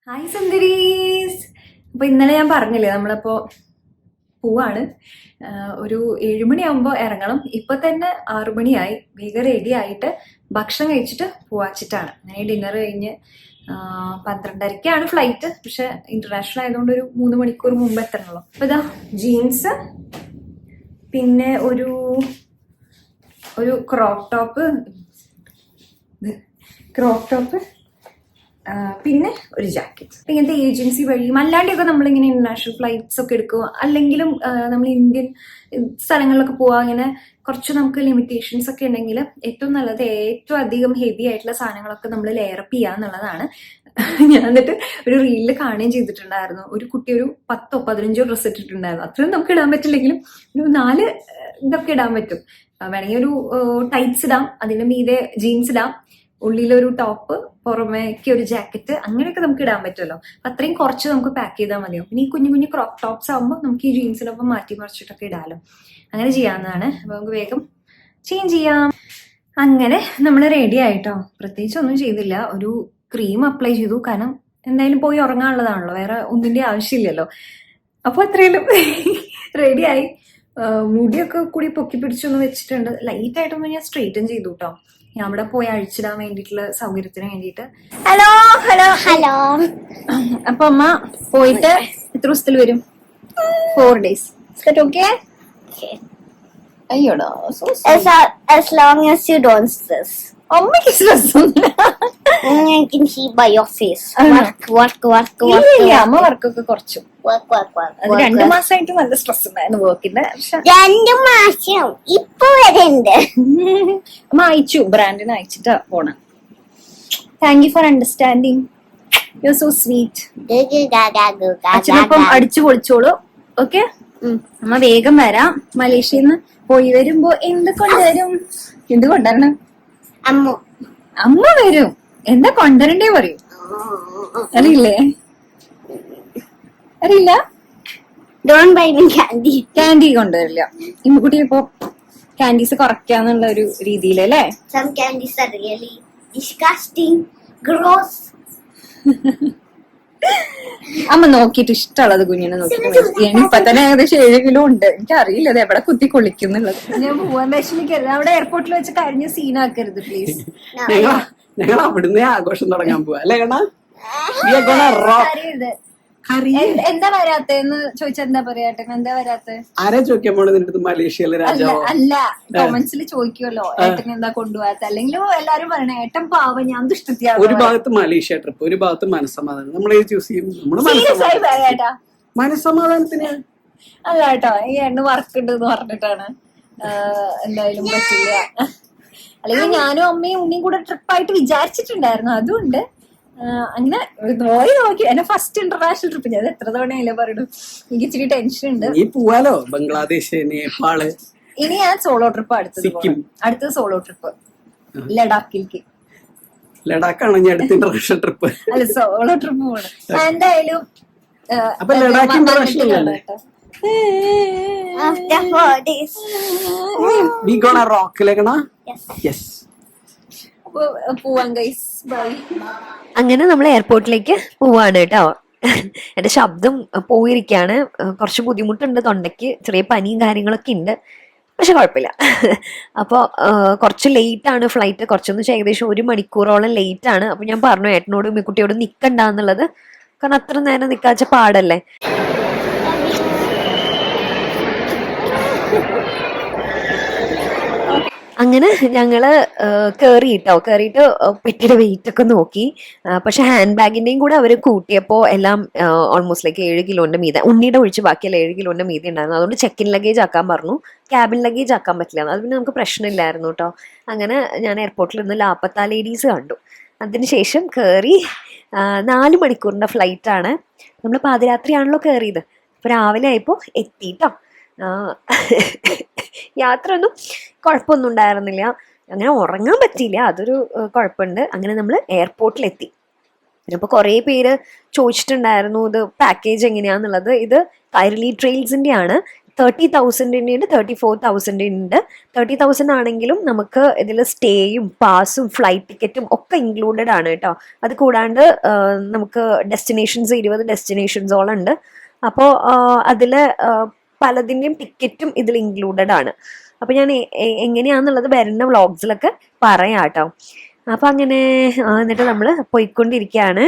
Hi സുന്ദരീസ്. അപ്പോൾ ഇന്നലെ ഞാൻ പറഞ്ഞില്ലേ നമ്മളിപ്പോൾ പോവാണ്. ഒരു 7 മണിയാകുമ്പോൾ ഇറങ്ങണം. ഇപ്പൊ തന്നെ 6 മണിയായി. വേഗം റെഡി ആയിട്ട് ഭക്ഷണം കഴിച്ചിട്ട് പോവാച്ചിട്ടാണ്. അങ്ങനെ ഡിന്നർ കഴിഞ്ഞ് 12:30ക്കാണ് ഫ്ലൈറ്റ്. പക്ഷെ ഇന്റർനാഷണൽ ആയതുകൊണ്ട് ഒരു 3 മണിക്കൂർ മുമ്പ് എത്തണമല്ലോ. അപ്പൊ ഇതാ ജീൻസ്, പിന്നെ ഒരു ക്രോപ്പ് ടോപ്പ്, പിന്നെ ഒരു ജാക്കറ്റ്. ഇങ്ങനത്തെ ഏജൻസി വഴിയും അല്ലാണ്ടൊക്കെ നമ്മളിങ്ങനെ ഇന്റർനാഷണൽ ഫ്ലൈറ്റ്സ് ഒക്കെ എടുക്കുക, അല്ലെങ്കിലും നമ്മൾ ഇന്ത്യൻ സ്ഥലങ്ങളിലൊക്കെ പോവുക. അങ്ങനെ കുറച്ച് നമുക്ക് ലിമിറ്റേഷൻസ് ഒക്കെ ഉണ്ടെങ്കിൽ ഏറ്റവും നല്ലത് ഏറ്റവും അധികം ഹെവി ആയിട്ടുള്ള സാധനങ്ങളൊക്കെ നമ്മൾ ലെയറപ്പ് ചെയ്യുക എന്നുള്ളതാണ്. ഞാൻ എന്നിട്ട് ഒരു റീലിൽ കാണുകയും ചെയ്തിട്ടുണ്ടായിരുന്നു. ഒരു കുട്ടി ഒരു 10-15 ഡ്രസ്സ് ഇട്ടിട്ടുണ്ടായിരുന്നു. അത്രയും നമുക്ക് ഇടാൻ പറ്റില്ലെങ്കിലും ഒരു 4 ഇതൊക്കെ ഇടാൻ പറ്റും. വേണമെങ്കിൽ ഒരു ടൈറ്റ്സ് ഇടാം, അതിന്റെ മീതെ ജീൻസ് ഇടാം, ഉള്ളിലൊരു ടോപ്പ്, പുറമേക്ക് ഒരു ജാക്കറ്റ്, അങ്ങനെയൊക്കെ നമുക്ക് ഇടാൻ പറ്റുമല്ലോ. അത്രയും കുറച്ച് നമുക്ക് പാക്ക് ചെയ്താൽ മതിയോ. പിന്നെ ഈ കുഞ്ഞു കുഞ്ഞു ക്രോപ്പ് ടോപ്സ് ആകുമ്പോൾ നമുക്ക് ഈ ജീൻസിനൊപ്പം മാറ്റി മറിച്ചിട്ടൊക്കെ ഇടാമല്ലോ. അങ്ങനെ ചെയ്യാവുന്നതാണ്. അപ്പൊ നമുക്ക് വേഗം ചേഞ്ച് ചെയ്യാം. അങ്ങനെ നമ്മൾ റെഡി ആയിട്ടോ. പ്രത്യേകിച്ച് ഒന്നും ചെയ്തില്ല. ഒരു ക്രീം അപ്ലൈ ചെയ്തു. കാരണം എന്തായാലും പോയി ഉറങ്ങാനുള്ളതാണല്ലോ, വേറെ ഒന്നിന്റെ ആവശ്യമില്ലല്ലോ. അപ്പൊ അത്രയും റെഡിയായി. മുടിയൊക്കെ കൂടി പൊക്കി പിടിച്ചൊന്ന് വെച്ചിട്ടുണ്ട്. ലൈറ്റ് ആയിട്ടൊന്ന് ഞാൻ സ്ട്രെയിറ്റൻ ചെയ്തു കേട്ടോ. ഞാൻ അവിടെ പോയി അഴിച്ചിടാൻ വേണ്ടിയിട്ടുള്ള സൗകര്യത്തിന് വേണ്ടിയിട്ട്. Hello hello hello. അപ്പൊ അമ്മ പോയിട്ട് എത്ര ദിവസത്തിൽ വരും? 4 days. ഓക്കെ? അയ്യോടാ, as long as you don't stress. അമ്മയ്ക്ക് സ്ട്രെസ് ഒന്നുമില്ല. I can see by your face. Work. അമ്മ വർക്കൊക്കെ കുറച്ചു. അത് 2 മാസമായിട്ട് നല്ല സ്ട്രെസ് ഉണ്ടായിരുന്നു വർക്കിന്റെ. 2 മാസം ഇപ്പൊ വരെയുണ്ട്. അമ്മ അയച്ചു, ബ്രാൻഡിന് അയച്ചിട്ട് പോണം. Thank you for understanding. You are so sweet. അച്ഛനൊപ്പം അടിച്ചു പൊളിച്ചോളൂ. ഓക്കെ? അമ്മ വേഗം വരാം. മലേഷ്യയിൽ നിന്ന് പോയി വരുമ്പോ എന്ത് കൊണ്ടുവരണം? അമ്മ വരും. എന്താ കൊണ്ടുവരണ്ടേ പറയൂ. അറിയില്ല. ക്യാൻഡി കൊണ്ടുവരില്ല. ഇമ്മുകുട്ടി ഇപ്പൊ ക്യാൻഡീസ് കുറയ്ക്കാന്നുള്ള ഒരു രീതിയിലല്ലേ? Some candies are really disgusting, gross. അമ്മ നോക്കിയിട്ട് ഇഷ്ടമുള്ളത് കുഞ്ഞിനെ നോക്കിട്ട്. ഇപ്പൊ തന്നെ ഏകദേശം 7 കിലോ ഉണ്ട്. എനിക്ക് അറിയില്ല അത് എവിടെ കുത്തി കൊള്ളിക്കുന്നുള്ളത്. ഞാൻ പോവാൻ വിഷമിക്കരുത്. അവിടെ എയർപോർട്ടിൽ വെച്ച് കഴിഞ്ഞ സീനാക്കരുത് പ്ലീസ്. ഞങ്ങൾ അവിടുന്ന് ആഘോഷം തുടങ്ങാൻ പോവാ അല്ലേ? എന്താ വരാത്തെന്ന് ചോദിച്ചാ എന്താ പറയാട്ടെ? എന്താ വരാത്തെ? ആരാ ചോദിക്കാൻ പോണത് നിന്റെ അടുത്ത്? മലേഷ്യയിലെ രാജാവോ? അല്ല, കമന്റ്സിൽ ചോദിക്കുമല്ലോ ഏട്ടൻ എന്താ കൊണ്ടുപോകാത്ത. അല്ലെങ്കിൽ എല്ലാരും പറയണേ ഏട്ടൻ പാവം, ഞാൻ ദുഷ്ടത്തിയാണ്. ഒരു ഭാഗത്ത് മലേഷ്യ ട്രിപ്പ്, ഒരു ഭാഗത്ത് മനസ്സമാധാനം. നമ്മൾ ചൂസ് ചെയ്യും. മനസ്സമാധാനത്തിന് അല്ല കേട്ടോ, ഈ എണ്ണ വർക്ക് ഉണ്ട് എന്ന് പറഞ്ഞിട്ടാണ്. എന്തായാലും പറ്റില്ല. അല്ലെങ്കിൽ ഞാനും അമ്മയും ഉണ്ണിയും കൂടെ ട്രിപ്പായിട്ട് വിചാരിച്ചിട്ടുണ്ടായിരുന്നു. അതുകൊണ്ട് അങ്ങനെ നോക്കി. എന്നെ ഫസ്റ്റ് ഇന്റർനാഷണൽ ട്രിപ്പ്. ഞാൻ എത്ര തവണയല്ലേ പറയണു. എനിക്ക് ഇച്ചിരി ടെൻഷൻ ഉണ്ട്. നീ പോവാലോ ബംഗ്ലാദേശ്, നേപ്പാള്. ഇനി ഞാൻ സോളോ ട്രിപ്പ് അടുത്തത് സോളോ ട്രിപ്പ് ലഡാക്കിലേക്ക്. ലഡാക്കാണ് ഞാൻ അടുത്ത ഇന്റർനാഷണൽ ട്രിപ്പ്. അല്ല, സോളോ ട്രിപ്പ് പോകണം എന്തായാലും. അപ്പൊ ലഡാക്ക് ഇന്റർനാഷണൽ അല്ലേ? After 4 days. We gonna rock legana? Yes. പോവാൻ ഗൈസ്, ബൈ. അങ്ങനെ നമ്മൾ എയർപോർട്ടിലേക്ക് പോവാണ് കേട്ടോ. എന്റെ ശബ്ദം പോയിരിക്കാണ്. കുറച്ച് ബുദ്ധിമുട്ടുണ്ട്, തൊണ്ടയ്ക്ക് ചെറിയ പനിയും കാര്യങ്ങളൊക്കെ ഉണ്ട്. പക്ഷെ കുഴപ്പമില്ല. അപ്പോൾ കുറച്ച് ലേറ്റ് ആണ് ഫ്ലൈറ്റ്. കുറച്ചൊന്നും ഏകദേശം 1 മണിക്കൂറോളം ലേറ്റ് ആണ്. അപ്പൊ ഞാൻ പറഞ്ഞു ഏട്ടനോടും ഈ കുട്ടിയോടും നിൽക്കണ്ടെന്നുള്ളത്. കാരണം അത്ര നേരം നിൽക്കാച്ച പാടല്ലേ. അങ്ങനെ ഞങ്ങള് കയറിയിട്ട് പെട്ടിയുടെ വെയിറ്റ് ഒക്കെ നോക്കി. പക്ഷെ ഹാൻഡ് ബാഗിന്റെയും കൂടെ അവർ കൂട്ടിയപ്പോൾ എല്ലാം ഓൾമോസ്റ്റ് ലൈക്ക് 7 കിലോന്റെ മീതെ, ഉണ്ണിയുടെ ഒഴിച്ച് ബാക്കിയല്ല 7 കിലോന്റെ മീതെ ഉണ്ടായിരുന്നു. അതുകൊണ്ട് ചെക്കിൻ ലഗേജ് ആക്കാൻ പറഞ്ഞു. ക്യാബിൻ ലഗേജ് ആക്കാൻ പറ്റില്ല. അത് പിന്നെ നമുക്ക് പ്രശ്നമില്ലായിരുന്നു കേട്ടോ. അങ്ങനെ ഞാൻ എയർപോർട്ടിൽ നിന്ന് ലാപ്പത്ത ലേഡീസ് കണ്ടു. അതിനുശേഷം കയറി. 4 മണിക്കൂറിന്റെ ഫ്ലൈറ്റ് ആണ്. നമ്മൾ പാതിരാത്രിയാണല്ലോ കയറിയത്. അപ്പൊ രാവിലെ ആയപ്പോൾ എത്തിട്ടോ. യാത്ര ഒന്നും കുഴപ്പമൊന്നും ഉണ്ടായിരുന്നില്ല. അങ്ങനെ ഉറങ്ങാൻ പറ്റിയില്ല, അതൊരു കുഴപ്പമുണ്ട്. അങ്ങനെ നമ്മൾ എയർപോർട്ടിലെത്തി. അപ്പോൾ കുറേ പേര് ചോദിച്ചിട്ടുണ്ടായിരുന്നു ഇത് പാക്കേജ് എങ്ങനെയാന്നുള്ളത്. ഇത് കൈരളി ട്രെയിൽസിന്റെ ആണ്. 30,000 ഉണ്ട്, 34,000 ഉണ്ട്. 30,000 ആണെങ്കിലും നമുക്ക് ഇതിൽ സ്റ്റേയും പാസും ഫ്ലൈറ്റ് ടിക്കറ്റും ഒക്കെ ഇൻക്ലൂഡഡ് ആണ് കേട്ടോ. അത് കൂടാണ്ട് നമുക്ക് ഡെസ്റ്റിനേഷൻസ് 20 ഡെസ്റ്റിനേഷൻസോളം ഉണ്ട്. അപ്പോൾ അതിൽ പലതിൻ്റെയും ടിക്കറ്റും ഇതിൽ ഇൻക്ലൂഡഡ് ആണ്. അപ്പോൾ ഞാൻ എങ്ങനെയാണെന്നുള്ളത് വരുന്ന വ്ളോഗ്സിലൊക്കെ പറയാം കേട്ടോ. അപ്പോൾ അങ്ങനെ എന്നിട്ട് നമ്മൾ പോയിക്കൊണ്ടിരിക്കുകയാണ്.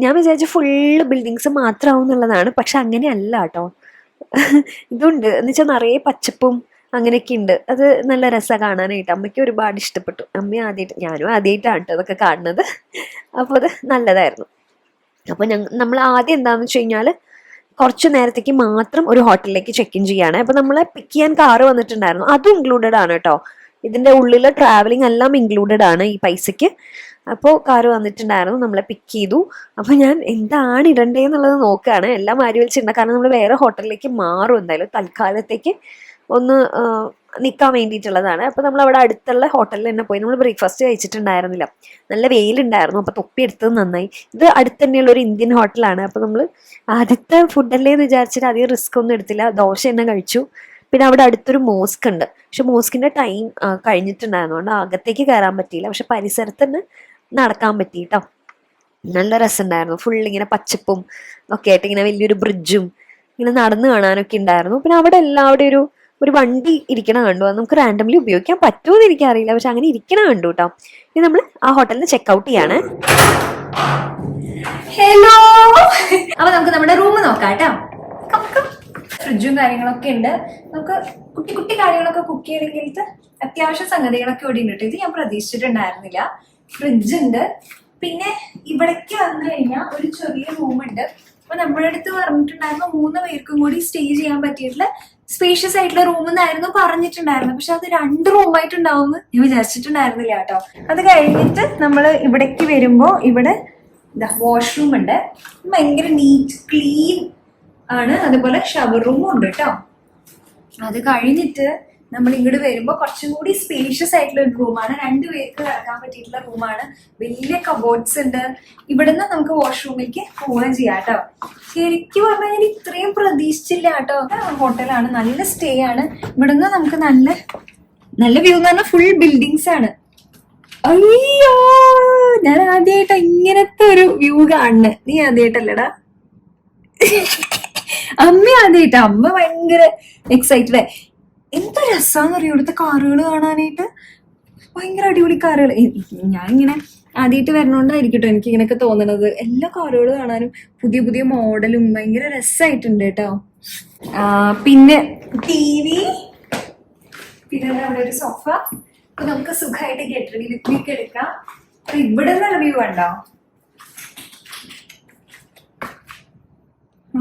ഞാൻ വിചാരിച്ചു ഫുള്ള് ബിൽഡിങ്സ് മാത്രമാവും എന്നുള്ളതാണ്, പക്ഷെ അങ്ങനെയല്ല കേട്ടോ. ഇതുണ്ട് എന്ന് വെച്ചാൽ നിറയെ പച്ചപ്പും അങ്ങനെയൊക്കെ ഉണ്ട്. അത് നല്ല രസമാണ് കാണാനായിട്ട്. അമ്മയ്ക്ക് ഒരുപാട് ഇഷ്ടപ്പെട്ടു. ഞാനും ആദ്യമായിട്ടാണ് കേട്ടോ അതൊക്കെ കാണുന്നത്. അപ്പോൾ അത് നല്ലതായിരുന്നു. അപ്പോൾ നമ്മൾ ആദ്യം എന്താണെന്ന് വെച്ച് കഴിഞ്ഞാൽ കുറച്ച് നേരത്തേക്ക് മാത്രം ഒരു ഹോട്ടലിലേക്ക് ചെക്ക് ഇൻ ചെയ്യാണ്. അപ്പോൾ നമ്മളെ പിക്ക് ചെയ്യാൻ കാറ് വന്നിട്ടുണ്ടായിരുന്നു, അതും ഇൻക്ലൂഡഡ് ആണ് കേട്ടോ. ഇതിൻ്റെ ഉള്ളിൽ ട്രാവലിംഗ് എല്ലാം ഇൻക്ലൂഡഡ് ആണ് ഈ പൈസയ്ക്ക്. അപ്പോൾ കാറ് വന്നിട്ടുണ്ടായിരുന്നു, നമ്മളെ പിക്ക് ചെയ്തു. അപ്പോൾ ഞാൻ എന്താണ് ഇടണ്ടേന്നുള്ളത് നോക്കുകയാണ്. എല്ലാം മാറി വലിച്ചിട്ടുണ്ട്, കാരണം നമ്മൾ വേറെ ഹോട്ടലിലേക്ക് മാറും എന്തായാലും. തൽക്കാലത്തേക്ക് ഒന്ന് നിൽക്കാൻ വേണ്ടിയിട്ടുള്ളതാണ്. അപ്പോൾ നമ്മൾ അവിടെ അടുത്തുള്ള ഹോട്ടലിൽ തന്നെ പോയി. നമ്മൾ ബ്രേക്ക്ഫാസ്റ്റ് കഴിച്ചിട്ടുണ്ടായിരുന്നില്ല, നല്ല വെയിലുണ്ടായിരുന്നു. അപ്പോൾ തൊപ്പി എടുത്തത് നന്നായി. ഇത് അടുത്ത് തന്നെയുള്ള ഒരു ഇന്ത്യൻ ഹോട്ടലാണ്. അപ്പോൾ നമ്മൾ ആദ്യത്തെ ഫുഡല്ലേ എന്ന് വിചാരിച്ചിട്ട് അധികം റിസ്ക് ഒന്നും എടുത്തില്ല, ദോശ തന്നെ കഴിച്ചു. പിന്നെ അവിടെ അടുത്തൊരു മോസ്ക് ഉണ്ട്, പക്ഷെ മോസ്കിൻ്റെ ടൈം കഴിഞ്ഞിട്ടുണ്ടായിരുന്നു, അതുകൊണ്ട് അകത്തേക്ക് കയറാൻ പറ്റിയില്ല. പക്ഷെ പരിസരത്ത് തന്നെ നടക്കാൻ പറ്റി കേട്ടോ. നല്ല രസമുണ്ടായിരുന്നു. ഫുള്ളിങ്ങനെ പച്ചപ്പും ഒക്കെ ആയിട്ട് ഇങ്ങനെ വലിയൊരു ബ്രിഡ്ജും ഇങ്ങനെ നടന്നു കാണാനൊക്കെ ഉണ്ടായിരുന്നു. പിന്നെ അവിടെ എല്ലാവിടെ ഒരു വണ്ടി ഇരിക്കണ കണ്ടു. അത് നമുക്ക് റാൻഡംലി ഉപയോഗിക്കാൻ പറ്റുമെന്ന് എനിക്കറിയില്ല, പക്ഷെ അങ്ങനെ ഇരിക്കണ കണ്ടു കേട്ടോ. ഇനി നമ്മൾ ആ ഹോട്ടലിൽ ചെക്ക് ഔട്ട് ചെയ്യാണ്. ഹലോ, അപ്പൊ നമുക്ക് നമ്മുടെ റൂം നോക്കാം കേട്ടോ. ഫ്രിഡ്ജും കാര്യങ്ങളൊക്കെ ഉണ്ട്. നമുക്ക് കുട്ടി കുട്ടി കാര്യങ്ങളൊക്കെ കുക്ക് ചെയ്യണമെങ്കിലത്തെ അത്യാവശ്യ സംഗതികളൊക്കെ ഇവിടെ ഉണ്ട്. ഇത് ഞാൻ പ്രതീക്ഷിച്ചിട്ടുണ്ടായിരുന്നില്ല. ഫ്രിഡ്ജ് ഉണ്ട്. പിന്നെ ഇവിടേക്ക് വന്നു കഴിഞ്ഞാൽ ഒരു ചെറിയ റൂമുണ്ട്. അപ്പൊ നമ്മുടെ അടുത്ത് പറഞ്ഞിട്ടുണ്ടായിരുന്നു 3 പേർക്കും കൂടി സ്റ്റേ ചെയ്യാൻ പറ്റിയിട്ടുള്ള സ്പേഷ്യസ് ആയിട്ടുള്ള റൂം എന്നായിരുന്നു പറഞ്ഞിട്ടുണ്ടായിരുന്നു. പക്ഷെ അത് 2 റൂമായിട്ടുണ്ടാവുമെന്ന് ഞാൻ വിചാരിച്ചിട്ടുണ്ടായിരുന്നില്ല കേട്ടോ. അത് കഴിഞ്ഞിട്ട് നമ്മൾ ഇവിടേക്ക് വരുമ്പോ ഇവിടെ വാഷ്റൂം ഉണ്ട്, ഭയങ്കര നീറ്റ് ക്ലീൻ ആണ്. അതുപോലെ ഷവർ റൂമും ഉണ്ട് കേട്ടോ. അത് കഴിഞ്ഞിട്ട് നമ്മൾ ഇങ്ങോട്ട് വരുമ്പോൾ കുറച്ചും കൂടി സ്പേഷ്യസ് ആയിട്ടുള്ള ഒരു റൂമാണ്. 2 പേർക്ക് കിടക്കാൻ പറ്റിയിട്ടുള്ള റൂമാണ്. വലിയ കബോർഡ്സ് ഉണ്ട്. ഇവിടുന്ന് നമുക്ക് വാഷ്റൂമിലേക്ക് പോവുകയും ചെയ്യാം കേട്ടോ. ശരിക്കും പറഞ്ഞാൽ ഞാൻ ഇത്രയും പ്രതീക്ഷിച്ചില്ല കേട്ടോ. ഹോട്ടലാണ്, നല്ല സ്റ്റേ ആണ്. ഇവിടുന്ന് നമുക്ക് നല്ല നല്ല വ്യൂ എന്ന് പറഞ്ഞാൽ ഫുൾ ബിൽഡിങ്സ് ആണ്. അയ്യോ, ഞാൻ ആദ്യമായിട്ടാ ഇങ്ങനത്തെ ഒരു വ്യൂ കാണുന്നത്. നീ ആദ്യമായിട്ടല്ലടാ? അമ്മ ആദ്യമായിട്ടാ. അമ്മ ഭയങ്കര എക്സൈറ്റഡ്. എന്ത് രസാന്ന് അറിയോ ഇവിടുത്തെ കാറുകൾ കാണാനായിട്ട്. ഭയങ്കര അടിപൊളി കാറുകൾ. ഞാനിങ്ങനെ ആദ്യമായിട്ട് വരണോണ്ടായിരിക്കട്ടോ എനിക്ക് ഇങ്ങനെയൊക്കെ തോന്നണത്. എല്ലാ കാറുകൾ കാണാനും പുതിയ പുതിയ മോഡലും ഭയങ്കര രസമായിട്ടുണ്ട് കേട്ടോ. പിന്നെ TV, പിന്നെ അവിടെ ഒരു സോഫ. അപ്പൊ നമുക്ക് സുഖമായിട്ട് ഗെറ്റ് റെഡി വിത്ത് മീ ഒക്കെ എടുക്കാം. അപ്പൊ ഇവിടെ നിന്നുള്ള വ്യൂ കണ്ടോ,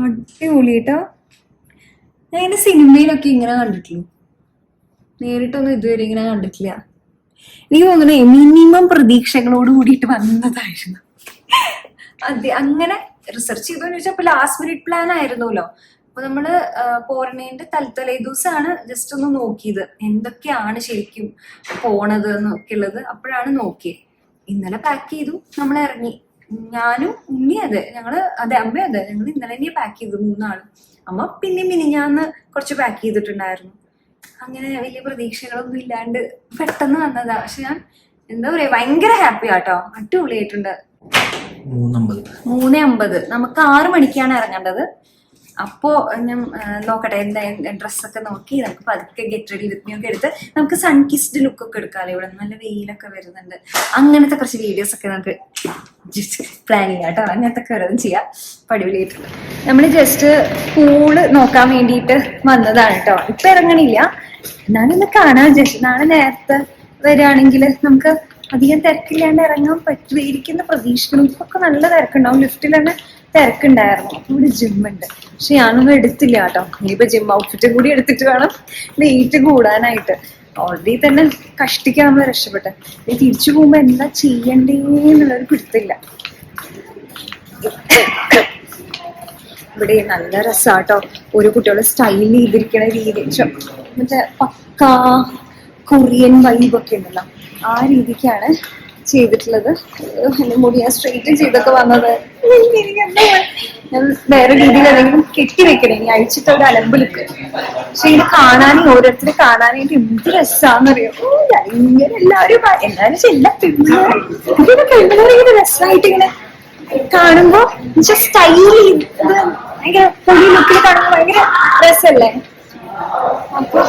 അടിപൊളി കേട്ടോ. ഞാൻ ഇങ്ങനെ സിനിമയിലൊക്കെ ഇങ്ങനെ കണ്ടിട്ടുള്ളൂ, നേരിട്ടൊന്നും ഇതുവരെ ഇങ്ങനെ കണ്ടിട്ടില്ല. എനിക്ക് തോന്നുന്നേ മിനിമം പ്രതീക്ഷകളോട് കൂടിയിട്ട് വന്നതായിരുന്നു. അതെ, അങ്ങനെ റിസർച്ച് ചെയ്തോന്ന് ചോദിച്ചാൽ ഇപ്പൊ ലാസ്റ്റ് മിനിറ്റ് പ്ലാൻ ആയിരുന്നല്ലോ. അപ്പൊ നമ്മള് പോരണേന്റെ തലേ ദിവസമാണ് ജസ്റ്റ് ഒന്ന് നോക്കിയത് എന്തൊക്കെയാണ് ശരിക്കും പോണത് എന്നൊക്കെ ഉള്ളത്. അപ്പോഴാണ് നോക്കിയത്. ഇന്നലെ പാക്ക് ചെയ്തു, നമ്മൾ ഇറങ്ങി. ഞാനും ഉമ്മി അമ്മ ഞങ്ങൾ ഇന്നലെ തന്നെ പാക്ക് ചെയ്തു 3 ആളും. അമ്മ പിന്നെ മിനിഞ്ഞാന്ന് കുറച്ച് പാക്ക് ചെയ്തിട്ടുണ്ടായിരുന്നു. അങ്ങനെ വലിയ പ്രതീക്ഷകളൊന്നും ഇല്ലാണ്ട് പെട്ടെന്ന് വന്നതാ. പക്ഷെ ഞാൻ എന്താ പറയാ ഭയങ്കര ഹാപ്പി ആട്ടോ. അടിപൊളിയായിട്ടുണ്ട്. 3:50 നമുക്ക് 6 മണിക്കാണ് ഇറങ്ങേണ്ടത്. അപ്പോ ഞാൻ നോക്കട്ടെ എന്താ ഡ്രസ്സൊക്കെ നോക്കി നമുക്ക് പതുക്കെ ഗെറ്റ് റെഡി വിത്ത് മീ ഒക്കെ എടുത്ത് നമുക്ക് സൺ കിസ്ഡ് ലുക്കൊക്കെ എടുക്കാമല്ലോ. ഇവിടെ നല്ല വെയിലൊക്കെ വരുന്നുണ്ട്. അങ്ങനത്തെ കുറച്ച് വീഡിയോസ് ഒക്കെ നമുക്ക് പ്ലാൻ ചെയ്യാം കേട്ടോ. അങ്ങനത്തെ ഒക്കെ ഓരോന്നും ചെയ്യാം. അടിപൊളിയായിട്ടുണ്ട്. നമ്മൾ ജസ്റ്റ് പൂള് നോക്കാൻ വേണ്ടിയിട്ട് വന്നതാണ് കേട്ടോ. ഇപ്പൊ ഇറങ്ങണില്ല, എന്നാലും കാണാൻ വിചാരിച്ചു. നാളെ നേരത്തെ വരികയാണെങ്കിൽ നമുക്ക് അധികം തിരക്കില്ലാണ്ട് ഇറങ്ങാൻ പറ്റുമായിരിക്കുന്ന പ്രതീക്ഷിക്കണം. ഇപ്പൊക്കെ നല്ല തിരക്കുണ്ടാവും. ലിഫ്റ്റിൽ തന്നെ തിരക്കുണ്ടായിരുന്നു. അപ്പൊ ഇവിടെ ജിമ്മുണ്ട്, പക്ഷെ ഞാനൊന്നും എടുത്തില്ല കേട്ടോ. ഇനിയിപ്പോ ജിം ഔട്ട്ഫിറ്റും കൂടി എടുത്തിട്ട് വേണം വെയിറ്റ് കൂടാനായിട്ട്. ഓൾറെഡി തന്നെ കഷ്ടിക്കാൻ നമ്മൾ രക്ഷപ്പെട്ടെ. തിരിച്ചു പോകുമ്പോ എന്താ ചെയ്യണ്ടേന്നുള്ളൊരു പിടുത്തില്ല. ഇവിടെ നല്ല രസാട്ടോ. ഓരോ കുട്ടികളെ സ്റ്റൈൽ ചെയ്തിരിക്കണ രീതി മറ്റേ പക്കാ കൊറിയൻ വൈബൊക്കെ ഉണ്ടല്ലോ, ആ രീതിക്കാണ് ചെയ്തിട്ടുള്ളത്. എന്റെ മുടി ഞാൻ സ്ട്രെയിറ്റും ചെയ്തൊക്കെ വന്നത്. ഞാൻ വേറെ രീതിയിൽ എന്തെങ്കിലും കെട്ടി വെക്കണേ, ഇനി അഴിച്ചിട്ട് ഒരു അലമ്പിലിക്ക്. പക്ഷെ ഇത് കാണാനും ഓരോരുത്തരെ കാണാനായിട്ട് എന്ത് രസാന്നറിയോ. ഇങ്ങനെ എല്ലാരും എല്ലാ പെണ്ണുങ്ങളിങ്ങനെ രസമായിട്ട് ഇങ്ങനെ കാണുമ്പോ സ്റ്റൈലി ഭയങ്കര പൊടി ലുക്കിൽ കാണുമ്പോ ഭയങ്കര രസല്ലേ. അപ്പൊ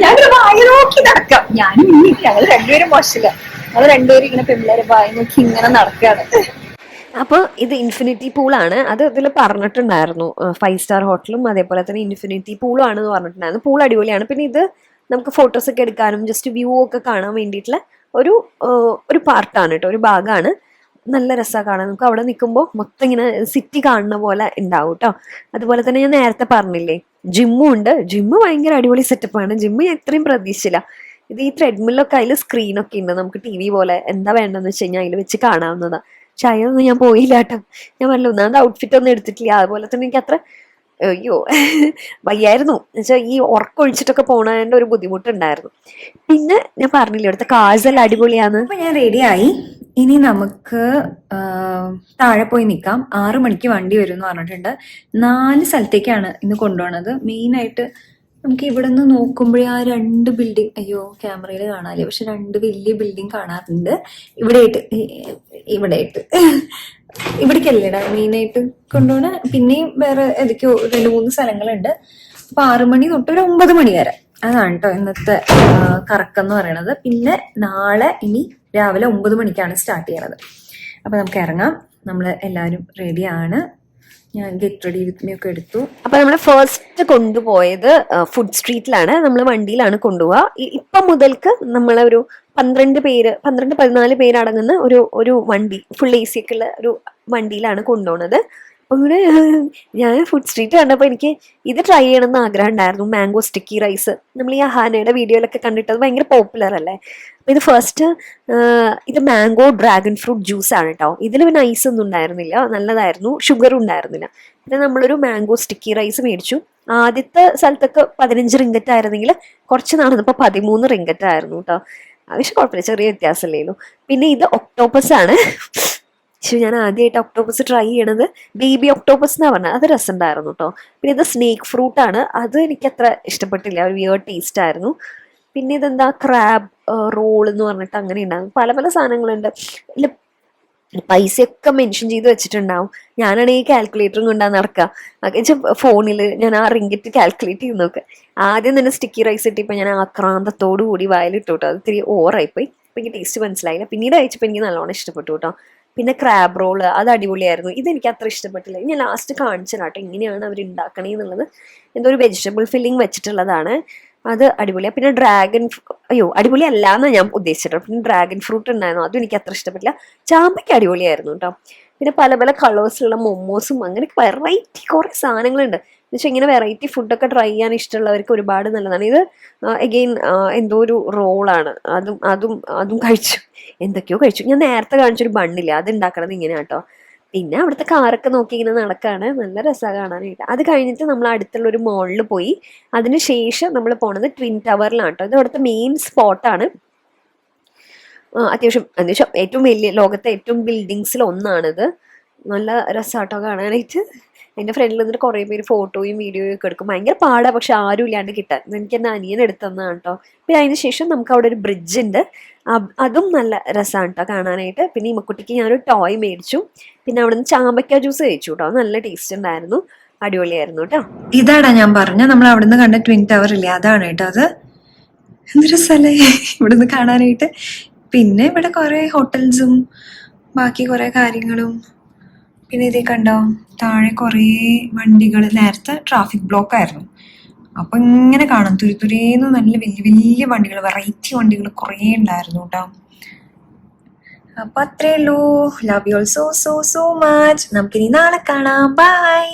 ഞാനൊരു വായ നോക്കി നടക്കാം. ഞാനും ഞങ്ങൾ രണ്ടുപേരും മോശമില്ല, ഞങ്ങൾ രണ്ടുപേരും ഇങ്ങനെ പെമ്പിള്ളേരെ വായ നോക്കി ഇങ്ങനെ നടക്കാണ്. അപ്പോൾ ഇത് ഇൻഫിനിറ്റി പൂളാണ്. അത് ഇതിൽ പറഞ്ഞിട്ടുണ്ടായിരുന്നു 5 സ്റ്റാർ ഹോട്ടലും അതേപോലെ തന്നെ ഇൻഫിനിറ്റി പൂളും ആണെന്ന് പറഞ്ഞിട്ടുണ്ടായിരുന്നു. പൂൾ അടിപൊളിയാണ്. പിന്നെ ഇത് നമുക്ക് ഫോട്ടോസ് ഒക്കെ എടുക്കാനും ജസ്റ്റ് വ്യൂ ഒക്കെ കാണാൻ വേണ്ടിയിട്ടുള്ള ഒരു പാർട്ടാണ് കേട്ടോ, ഒരു ഭാഗമാണ്. നല്ല രസമാണ് കാണാൻ. നമുക്ക് അവിടെ നിൽക്കുമ്പോൾ മൊത്തം ഇങ്ങനെ സിറ്റി കാണുന്ന പോലെ ഉണ്ടാവും കേട്ടോ. അതുപോലെ തന്നെ ഞാൻ നേരത്തെ പറഞ്ഞില്ലേ ജിമ്മും ഉണ്ട്. ജിമ്മ് ഭയങ്കര അടിപൊളി സെറ്റപ്പാണ്. ജിമ്മ് ഞാൻ ഇത്രയും പ്രതീക്ഷിച്ചില്ല. ഇത് ഈ ത്രെഡ്മില്ലൊക്കെ അതിൽ സ്ക്രീനൊക്കെ ഉണ്ട്, നമുക്ക് TV പോലെ എന്താ വേണ്ടതെന്ന് വെച്ച് കഴിഞ്ഞാൽ അതിൽ വെച്ച് കാണാവുന്നതാണ്. പക്ഷെ അതിനൊന്നും ഞാൻ പോയില്ല കേട്ടോ. ഞാൻ പറഞ്ഞില്ല, ഒന്നാമത് ഔട്ട്ഫിറ്റ് ഒന്നും എടുത്തിട്ടില്ല. അതുപോലെ തന്നെ എനിക്ക് അത്ര അയ്യോ വയ്യായിരുന്നു എന്നുവെച്ചാൽ ഈ ഉറക്കൊഴിച്ചിട്ടൊക്കെ പോണതിൻ്റെ ഒരു ബുദ്ധിമുട്ടുണ്ടായിരുന്നു. പിന്നെ ഞാൻ പറഞ്ഞില്ലേ ഇവിടുത്തെ കാഴ്ച അടിപൊളിയാണ്. അപ്പൊ ഞാൻ റെഡിയായി. ഇനി നമുക്ക് താഴെ പോയി നിൽക്കാം. 6 മണിക്ക് വണ്ടി വരും എന്ന് പറഞ്ഞിട്ടുണ്ട്. 4 സ്ഥലത്തേക്കാണ് ഇന്ന് കൊണ്ടുപോകണത്. മെയിനായിട്ട് നമുക്ക് ഇവിടെ നിന്ന് നോക്കുമ്പോഴേ ആ 2 ബിൽഡിംഗ്, അയ്യോ ക്യാമറയിൽ കാണാല്ലേ, പക്ഷെ 2 വലിയ ബിൽഡിംഗ് കാണാറുണ്ട്. ഇവിടെയായിട്ട് ഇവിടേക്കല്ലേടാ മെയിനായിട്ട് കൊണ്ടുപോകണ. പിന്നെയും വേറെ ഏതൊക്കെയോ 2-3 സ്ഥലങ്ങളുണ്ട്. അപ്പൊ 6 മണി തൊട്ട് ഒരു 9 മണി വരെ അതാണ് കേട്ടോ ഇന്നത്തെ കറക്കം എന്ന് പറയണത്. പിന്നെ നാളെ ഇനി രാവിലെ 9 മണിക്കാണ് സ്റ്റാർട്ട് ചെയ്യണത്. അപ്പൊ നമുക്ക് ഇറങ്ങാം. നമ്മൾ എല്ലാവരും റെഡിയാണ്. ഞാൻ ഗെറ്റ് റെഡി വിത്ത് മീ ഒക്കെ എടുത്തു. അപ്പൊ നമ്മൾ ഫസ്റ്റ് കൊണ്ടുപോയത് ഫുഡ് സ്ട്രീറ്റിലാണ്. നമ്മൾ വണ്ടിയിലാണ് കൊണ്ടുപോവുക. ഇപ്പം മുതൽക്ക് നമ്മളൊരു 12-14 പേര് അടങ്ങുന്ന ഒരു വണ്ടി, ഫുൾ AC ഒക്കെ ഉള്ള ഒരു വണ്ടിയിലാണ് കൊണ്ടുപോകുന്നത്. അപ്പൊ ഇവിടെ ഞാൻ ഫുഡ് സ്ട്രീറ്റ് കണ്ടപ്പോൾ എനിക്ക് ഇത് ട്രൈ ചെയ്യണം എന്ന് ആഗ്രഹം ഉണ്ടായിരുന്നു. മാംഗോ സ്റ്റിക്കി റൈസ് നമ്മൾ ഈ അഹാനയുടെ വീഡിയോയിലൊക്കെ കണ്ടിട്ട് ഭയങ്കര പോപ്പുലർ അല്ലേ. അപ്പൊ ഇത് ഫസ്റ്റ് ഇത് മാംഗോ ഡ്രാഗൺ ഫ്രൂട്ട് ജ്യൂസ് ആണ് കേട്ടോ. ഇതിൽ പിന്നെ ഐസ് ഒന്നും ഉണ്ടായിരുന്നില്ല, നല്ലതായിരുന്നു, ഷുഗറും ഉണ്ടായിരുന്നില്ല. പിന്നെ നമ്മളൊരു മാംഗോ സ്റ്റിക്കി റൈസ് മേടിച്ചു. ആദ്യത്തെ സ്ഥലത്തൊക്കെ 15 റിങ്കറ്റ് ആയിരുന്നെങ്കിൽ കുറച്ച് നാളെന്നപ്പോൾ 13 റിങ്കറ്റ് ആയിരുന്നു കേട്ടോ. ആവശ്യം കുഴപ്പമില്ല, ചെറിയ വ്യത്യാസമല്ലേല്ലോ. പിന്നെ ഇത് ഒക്ടോപ്പസ് ആണ്. പക്ഷെ ഞാൻ ആദ്യമായിട്ട് ഒക്ടോപ്പസ് ട്രൈ ചെയ്യണത് ബേബി ഒക്ടോപ്പസ് എന്നാ പറഞ്ഞത്. അത് രസമുണ്ടായിരുന്നു കേട്ടോ. പിന്നെ ഇത് സ്നേക്ക് ഫ്രൂട്ട് ആണ്. അത് എനിക്ക് അത്ര ഇഷ്ടപ്പെട്ടില്ല, ഒരു വിയേർഡ് ടേസ്റ്റ് ആയിരുന്നു. പിന്നെ ഇതെന്താ ക്രാബ് റോൾ എന്ന് പറഞ്ഞിട്ട് അങ്ങനെ ഉണ്ടാകും. പല പല സാധനങ്ങളുണ്ട്. ഇല്ല പൈസയൊക്കെ മെൻഷൻ ചെയ്ത് വെച്ചിട്ടുണ്ടാവും. ഞാനാണെങ്കിൽ കാൽക്കുലേറ്ററും കൊണ്ടാണ് നടക്കുക. ഫോണിൽ ഞാൻ ആ റിങ്കറ്റ് കാൽക്കുലേറ്റ് ചെയ്ത് നോക്കുക. ആദ്യം തന്നെ സ്റ്റിക്കി റൈസ് ഇട്ടിപ്പോൾ ഞാൻ ആക്രാന്തത്തോടു കൂടി വായിലിട്ടു കേട്ടോ. അത് ഇത്തിരി ഓവറായിപ്പോയി. അപ്പം എനിക്ക് ടേസ്റ്റ് മനസ്സിലായില്ല. പിന്നീട് കഴിച്ചപ്പോൾ എനിക്ക് നല്ലോണം ഇഷ്ടപ്പെട്ടു കേട്ടോ. പിന്നെ ക്രാബ് റോള് അത് അടിപൊളിയായിരുന്നു. ഇതെനിക്ക് അത്ര ഇഷ്ടപ്പെട്ടില്ല. ഞാൻ ലാസ്റ്റ് കാണിച്ചു കേട്ടോ എങ്ങനെയാണ് അവർ ഉണ്ടാക്കണേ എന്നുള്ളത്. എന്തോ ഒരു വെജിറ്റബിൾ ഫില്ലിംഗ് വെച്ചിട്ടുള്ളതാണ്. അത് അടിപൊളിയാണ്. പിന്നെ അടിപൊളി അല്ല എന്നാണ് ഞാൻ ഉദ്ദേശിച്ചിട്ടോ. പിന്നെ ഡ്രാഗൺ ഫ്രൂട്ട് ഉണ്ടായിരുന്നു, അതും എനിക്ക് അത്ര ഇഷ്ടപ്പെട്ടില്ല. ചാമ്പയ്ക്ക് അടിപൊളിയായിരുന്നു കേട്ടോ. പിന്നെ പല പല കളേഴ്സിലുള്ള മൊമോസും അങ്ങനെ വെറൈറ്റി കുറേ സാധനങ്ങളുണ്ട്. എന്നുവെച്ചാൽ ഇങ്ങനെ വെറൈറ്റി ഫുഡൊക്കെ ട്രൈ ചെയ്യാൻ ഇഷ്ടമുള്ളവർക്ക് ഒരുപാട് നല്ലതാണ്. ഇത് അഗെയിൻ എന്തോ ഒരു റോളാണ്. അതും കഴിച്ചു, എന്തൊക്കെയോ കഴിച്ചു. ഞാൻ നേരത്തെ കാണിച്ചൊരു ബണ്ണില്ല, അത് ഉണ്ടാക്കണത് ഇങ്ങനെയാണ് കേട്ടോ. പിന്നെ അവിടുത്തെ കാറൊക്കെ നോക്കി ഇങ്ങനെ നടക്കാണ്, നല്ല രസമാണ് കാണാനായിട്ട്. അത് കഴിഞ്ഞിട്ട് നമ്മൾ അടുത്തുള്ള ഒരു മോളിൽ പോയി. അതിനുശേഷം നമ്മൾ പോണത് ട്വിൻ ടവറിലാണ് കേട്ടോ. ഇത് അവിടുത്തെ മെയിൻ സ്പോട്ടാണ്. അത്യാവശ്യം എന്നുവെച്ചാൽ ഏറ്റവും വലിയ ലോകത്തെ ഏറ്റവും ബിൽഡിങ്സിൽ ഒന്നാണിത്. നല്ല രസമാട്ടോ കാണാനായിട്ട്. എൻ്റെ ഫ്രണ്ടിൽ നിന്നിട്ട് കുറേ പേര് ഫോട്ടോയും വീഡിയോയും ഒക്കെ എടുക്കും. ഭയങ്കര പാടാണ്, പക്ഷെ ആരും ഇല്ലാണ്ട് കിട്ടാൻ. എനിക്ക് എൻ്റെ അനിയൻ എടുത്തതാണ് കേട്ടോ. പിന്നെ അതിന് ശേഷം നമുക്ക് അവിടെ ഒരു ബ്രിഡ്ജ് ഉണ്ട്, അതും നല്ല രസമാണ് കേട്ടോ കാണാനായിട്ട്. പിന്നെ ഈ മക്കുട്ടിക്ക് ഞാനൊരു ടോയ് മേടിച്ചു. പിന്നെ അവിടെ നിന്ന് ചാമ്പയ്ക്ക ജ്യൂസ് കഴിച്ചു കേട്ടോ, നല്ല ടേസ്റ്റ് ഉണ്ടായിരുന്നു, അടിപൊളിയായിരുന്നു കേട്ടോ. ഇതാടാ ഞാൻ പറഞ്ഞ നമ്മൾ അവിടെ നിന്ന് കണ്ട ട്വിൻ ടവർ ഇല്ലേ, അതാണ് കേട്ടോ. അത് എന്തൊരു സ്ഥലേ ഇവിടെ നിന്ന് കാണാനായിട്ട്. പിന്നെ ഇവിടെ കുറെ ഹോട്ടൽസും ബാക്കി കുറെ കാര്യങ്ങളും. പിന്നെ ഇതേ കണ്ടോ താഴെ കുറേ വണ്ടികൾ. നേരത്തെ ട്രാഫിക് ബ്ലോക്ക് ആയിരുന്നു. അപ്പൊ ഇങ്ങനെ കാണാം തുരിതുരേന്ന് നല്ല വലിയ വലിയ വണ്ടികൾ, വെറൈറ്റി വണ്ടികൾ കുറേ ഉണ്ടായിരുന്നു കേട്ടോ. അപ്പൊ അത്രേ ഉള്ളൂ. Love you all so so so much. നമുക്കിനി നാളെ കാണാം. ബൈ.